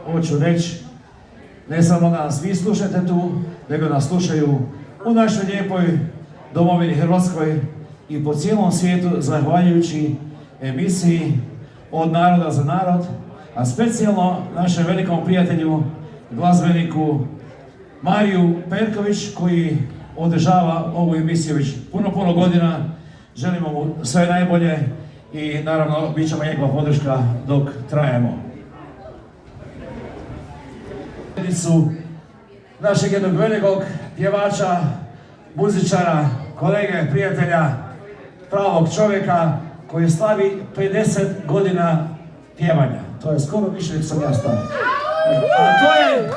hoću reći, ne samo da nas vi slušate tu, nego nas slušaju u našoj lijepoj domovini Hrvatskoj i po cijelom svijetu, zahvaljujući emisiji Od naroda za narod, a specijalno našem velikom prijatelju, glazbeniku Mariju Perković, koji održava ovu emisiju već puno godina. Želimo mu sve najbolje i naravno bit ćemo njegova podrška dok trajemo. Našeg jednog velikog pjevača, muzičara, kolege, prijatelja, pravog čovjeka koji slavi 50 godina pjevanja. To je skoro više nek sam ja stavio. A to je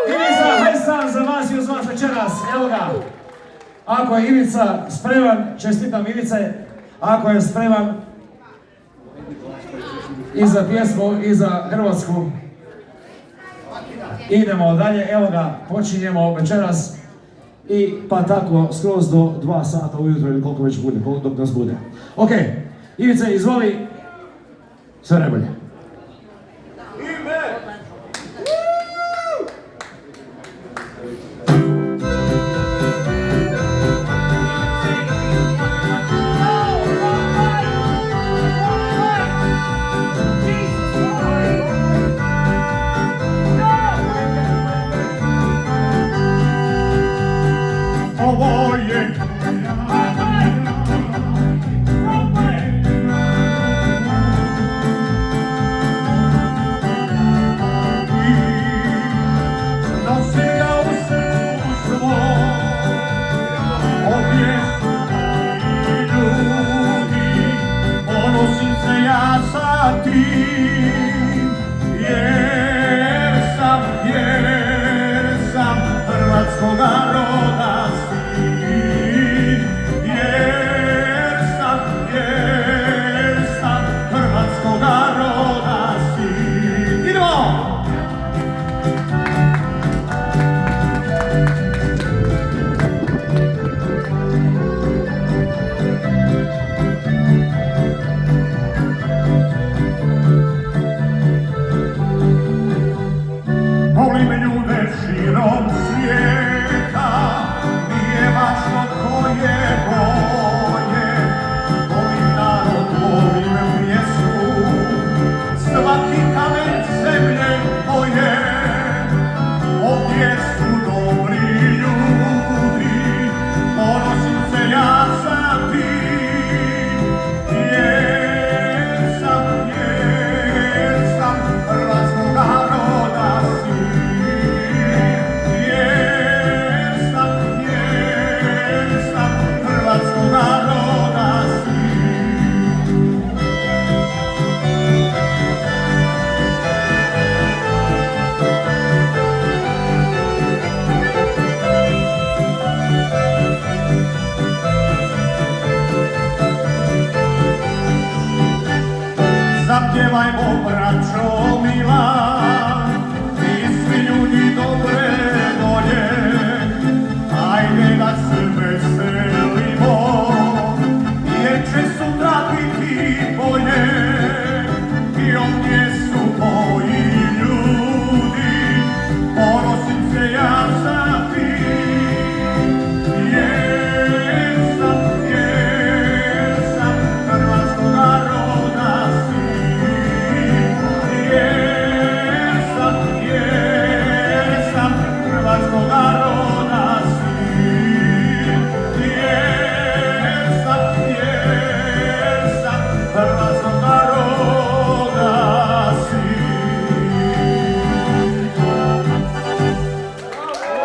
Ivica Hajsan za vas i uz vas večeras. Evo ga. Ako je Ivica spreman, čestitam Ivice. Ako je spreman i za pjesmu i za Hrvatsku. Idemo dalje, evo ga, počinjemo večeras i pa tako skroz do 2 sata ujutro ili koliko već bude, dok nas bude. Ok, Ivice, izvoli, sve najbolje.